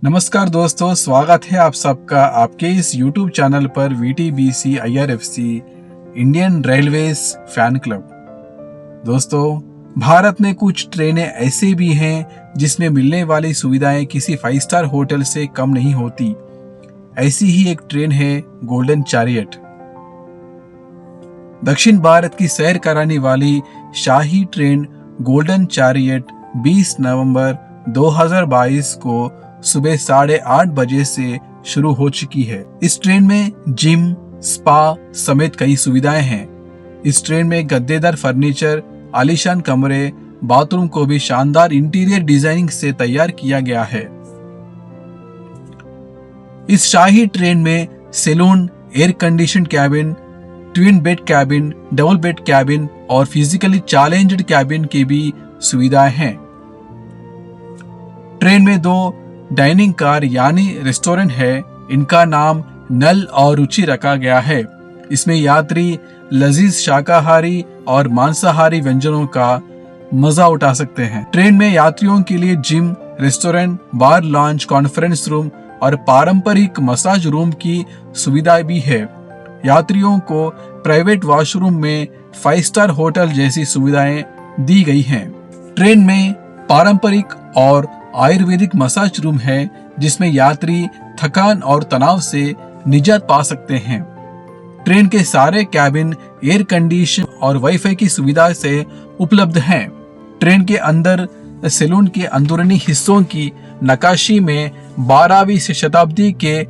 नमस्कार दोस्तों, स्वागत है आप सबका आपके इस YouTube चैनल पर VTBC IRFC Indian railways fan club. दोस्तों, भारत में कुछ ट्रेनें ऐसे भी हैं जिसमें मिलने वाली सुविधाएं किसी 5 स्टार होटल से कम नहीं होती। ऐसी ही एक ट्रेन है गोल्डन चैरियट। दक्षिण भारत की सैर कराने वाली शाही ट्रेन गोल्डन चैरियट 20 नवंबर 2022 को सुबह 8:30 बजे से शुरू हो चुकी है। इस ट्रेन में जिम, स्पा समेत कई सुविधाएं हैं। इस ट्रेन में गद्देदार फर्नीचर, आलीशान कमरे, बाथरूम को भी शानदार इंटीरियर डिजाइनिंग से तैयार किया गया है। इस शाही ट्रेन में saloon, air condition cabin, twin bed cabin, double bed cabin और फिजिकली चैलेंज्ड कैबिन की भी सुविधाएं हैं। ट्रेन में 2 डाइनिंग कार यानी रेस्टोरेंट है। इनका नाम नल और रुचि रखा गया है। इसमें यात्री लजीज शाकाहारी और मांसाहारी व्यंजनों का मजा उठा सकते हैं। ट्रेन में यात्रियों के लिए जिम, रेस्टोरेंट, बार, लॉन्च, कॉन्फ्रेंस रूम और पारंपरिक मसाज रूम की सुविधा भी है। यात्रियों को प्राइवेट वॉशरूम में 5 स्टार होटल जैसी सुविधाएं दी गई हैं। ट्रेन में पारंपरिक और आयुर्वेदिक मसाज रूम है जिसमें यात्री थकान और तनाव से निजात पा सकते हैं। ट्रेन के सारे कैबिन एयर कंडीशन और वाईफाई की सुविधा से उपलब्ध हैं। ट्रेन के अंदर सैलून के अंदरूनी हिस्सों की नक्काशी में 12वीं शताब्दी के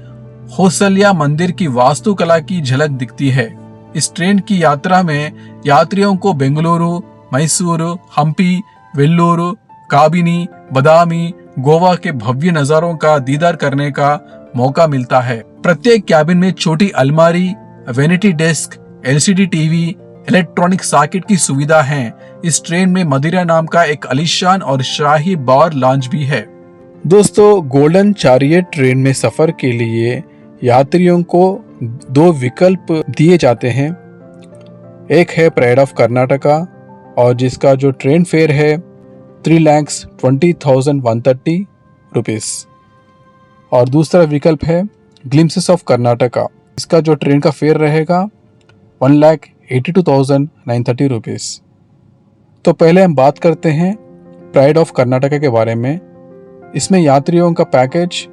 होसल्या मंदिर की वास्तुकला की झलक दिखती है। इस ट्रेन की यात्रा में यात्रियों को बेंगलुरु, मैसूरू, हम्पी, वेल्लूरू, काबिनी, बदामी, गोवा के भव्य नजारों का दीदार करने का मौका मिलता है। प्रत्येक कैबिन में छोटी अलमारी, vanity desk, LCD TV, electronic socket की सुविधा है। इस ट्रेन में मदिरा नाम का एक आलीशान और शाही बार लॉन्च भी है। दोस्तों, गोल्डन चैरियट ट्रेन में सफर के लिए यात्रियों को 2 विकल्प दिए जाते हैं। एक है प्राइड ऑफ कर्नाटका और जिसका जो ट्रेन फेयर है 3,20,130 रुपीस, और दूसरा विकल्प है ग्लिम्सेस ऑफ कर्नाटका। इसका जो ट्रेन का फेयर रहेगा 1,82,930 रुपीस। तो पहले हम बात करते हैं प्राइड ऑफ कर्नाटका के बारे में। इसमें यात्रियों का पैकेज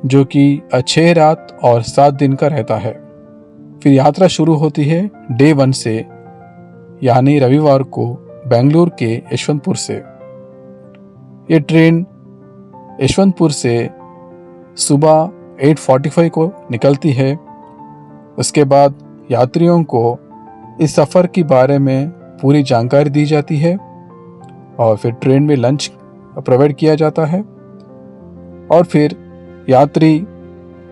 जो कि 6 रात और 7 दिन का रहता है। फिर यात्रा शुरू होती है डे 1 से, यानी रविवार को बेंगलुरु के यशवंतपुर से। ये ट्रेन यशवंतपुर से सुबह 8:45 को निकलती है। उसके बाद यात्रियों को इस सफ़र के बारे में पूरी जानकारी दी जाती है और फिर ट्रेन में लंच प्रोवाइड किया जाता है। और फिर यात्री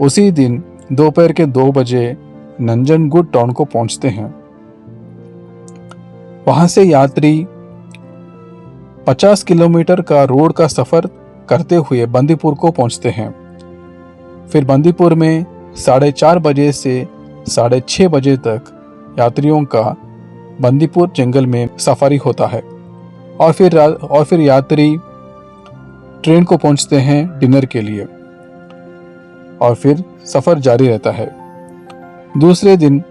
उसी दिन दोपहर के 2 बजे नंजनगुड टाउन को पहुंचते हैं। वहां से यात्री 50 किलोमीटर का रोड का सफर करते हुए बंदीपुर को पहुंचते हैं। फिर बंदीपुर में 4:30 बजे से 6:30 बजे तक यात्रियों का बंदीपुर जंगल में सफारी होता है। और फिर यात्री ट्रेन को पहुंचते हैं डिनर के लिए और फिर सफर जारी रहता है। दूसरे दिन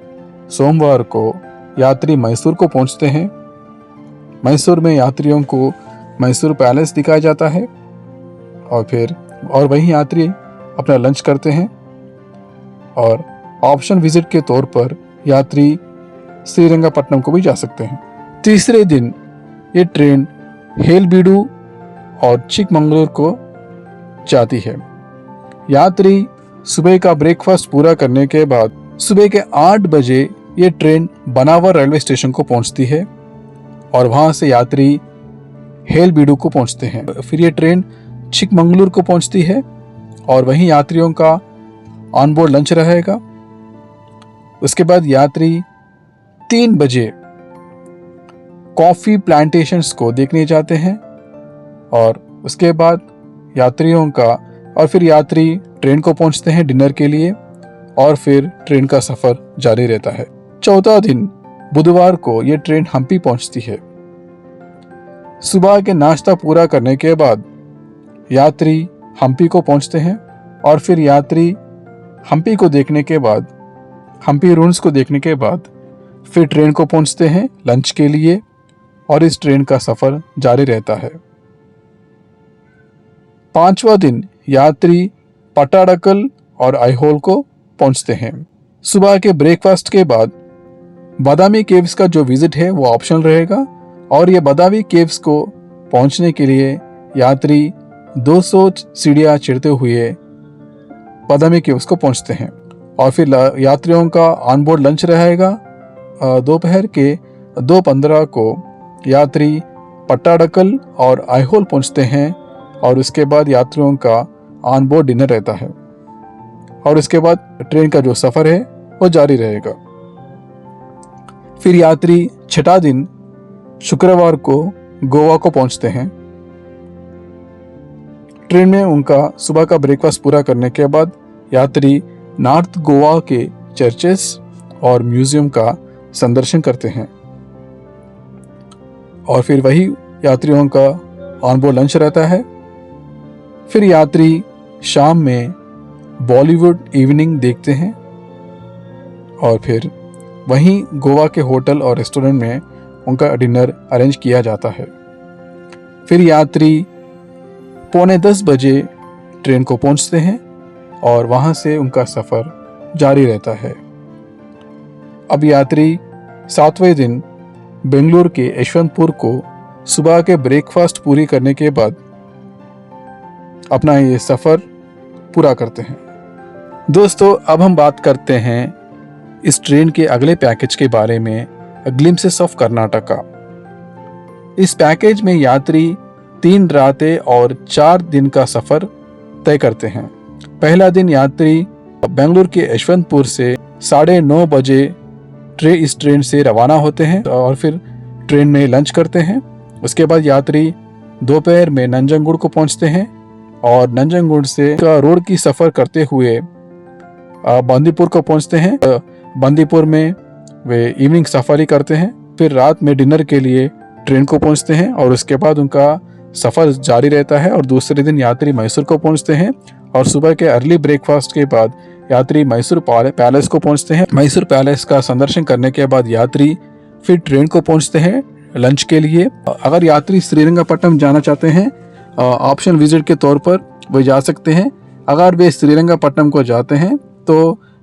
सोमवार को यात्री मैसूर को पहुंचते हैं। मैसूर में यात्रियों को मैसूर पैलेस दिखाया जाता है और वहीं यात्री अपना लंच करते हैं। और ऑप्शन विजिट के तौर पर यात्री श्रीरंगपट्टनम को भी जा सकते हैं। तीसरे दिन ये ट्रेन हेलबीडू और चिकमंगलूर को जाती है। यात्री सुबह का ब्रेकफास्ट पूरा करने के बाद सुबह के 8 बजे ये ट्रेन बनावर रेलवे स्टेशन को पहुंचती है और वहां से यात्री हेलबीडू को पहुंचते हैं। फिर ये ट्रेन चिकमंगलूर को पहुंचती है और वहीं यात्रियों का ऑनबोर्ड लंच रहेगा। उसके बाद यात्री 3 बजे कॉफी प्लांटेशंस को देखने जाते हैं और उसके बाद यात्री ट्रेन को पहुंचते हैं डिनर के लिए और फिर ट्रेन का सफर जारी रहता है। चौथा दिन बुधवार को ये ट्रेन हम्पी पहुंचती है। सुबह के नाश्ता पूरा करने के बाद यात्री हम्पी को पहुंचते हैं और फिर यात्री हम्पी को देखने के बाद, हम्पी रून्स को देखने के बाद फिर ट्रेन को पहुंचते हैं लंच के लिए और इस ट्रेन का सफ़र जारी रहता है। 5वां दिन यात्री पट्टाडकल और आइहोल को पहुंचते हैं। सुबह के ब्रेकफास्ट के बाद बादामी केव्स का जो विजिट है वो ऑप्शनल रहेगा और ये बादामी केव्स को पहुंचने के लिए यात्री 200 सीढ़ियां चढ़ते हुए बादामी केव्स को पहुंचते हैं और फिर यात्रियों का ऑनबोर्ड लंच रहेगा। दोपहर के 2:15 को यात्री पट्टाडकल और आइहोल पहुंचते हैं और उसके बाद यात्रियों का ऑनबोर्ड डिनर रहता है और उसके बाद ट्रेन का जो सफ़र है वो जारी रहेगा। फिर यात्री 6वां दिन शुक्रवार को गोवा को पहुंचते हैं। ट्रेन में उनका सुबह का ब्रेकफास्ट पूरा करने के बाद यात्री नॉर्थ गोवा के चर्चेस और म्यूजियम का संदर्शन करते हैं और फिर वही यात्रियों का ऑनबोर्ड लंच रहता है। फिर यात्री शाम में बॉलीवुड इवनिंग देखते हैं और फिर वहीं गोवा के होटल और रेस्टोरेंट में उनका डिनर अरेंज किया जाता है। फिर यात्री 9:45 बजे ट्रेन को पहुंचते हैं और वहां से उनका सफ़र जारी रहता है। अब यात्री 7वें दिन बेंगलुरु के यशवंतपुर को सुबह के ब्रेकफास्ट पूरी करने के बाद अपना ये सफ़र पूरा करते हैं। दोस्तों, अब हम बात करते हैं इस ट्रेन के अगले पैकेज के बारे में, ग्लिम्पसेस ऑफ कर्नाटका। इस पैकेज में यात्री 3 रातें और 4 दिन का सफ़र तय करते हैं। पहला दिन यात्री बेंगलुरु के यशवंतपुर से 9:30 बजे इस ट्रेन से रवाना होते हैं और फिर ट्रेन में लंच करते हैं। उसके बाद यात्री दोपहर में नंजनगुड को पहुंचते हैं और नंजनगुड से रोड की सफ़र करते हुए बंदीपुर को पहुंचते हैं। बंदीपुर में वे इवनिंग सफारी करते हैं। फिर रात में डिनर के लिए ट्रेन को पहुंचते हैं और उसके बाद उनका सफ़र जारी रहता है और दूसरे दिन यात्री मैसूर को पहुंचते हैं और सुबह के अर्ली ब्रेकफास्ट के बाद यात्री मैसूर पैलेस को पहुंचते हैं। मैसूर पैलेस का संदर्शन करने के बाद यात्री फिर ट्रेन को पहुंचते हैं लंच के लिए। अगर यात्री श्रीरंगपट्टनम जाना चाहते हैं ऑप्शन विजिट के तौर पर वो जा सकते हैं। अगर वे श्रीरंगपट्टनम को जाते हैं तो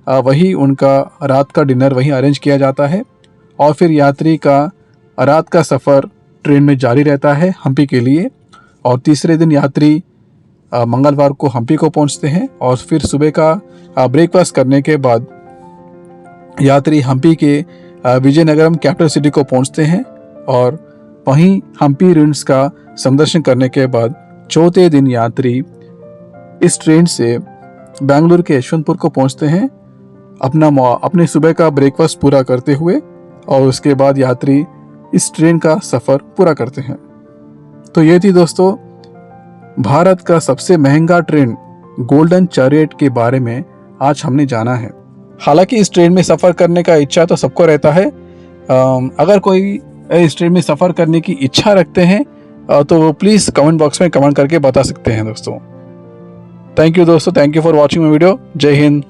वही उनका रात का डिनर वहीं अरेंज किया जाता है और फिर यात्री का रात का सफ़र ट्रेन में जारी रहता है हम्पी के लिए। और तीसरे दिन यात्री मंगलवार को हम्पी को पहुंचते हैं और फिर सुबह का ब्रेकफास्ट करने के बाद यात्री हम्पी के विजयनगरम कैपिटल सिटी को पहुंचते हैं और वहीं हम्पी रूइंस का संदर्शन करने के बाद चौथे दिन यात्री इस ट्रेन से बेंगलुरु के यशवंतपुर को पहुंचते हैं अपने सुबह का ब्रेकफास्ट पूरा करते हुए और उसके बाद यात्री इस ट्रेन का सफ़र पूरा करते हैं। तो ये थी दोस्तों भारत का सबसे महंगा ट्रेन गोल्डन चैरियट के बारे में आज हमने जाना है। हालांकि इस ट्रेन में सफ़र करने का इच्छा तो सबको रहता है। अगर कोई इस ट्रेन में सफ़र करने की इच्छा रखते हैं तो प्लीज़ कमेंट बॉक्स में कमेंट करके बता सकते हैं दोस्तों। थैंक यू दोस्तों, thank you for watching my video. जय हिंद।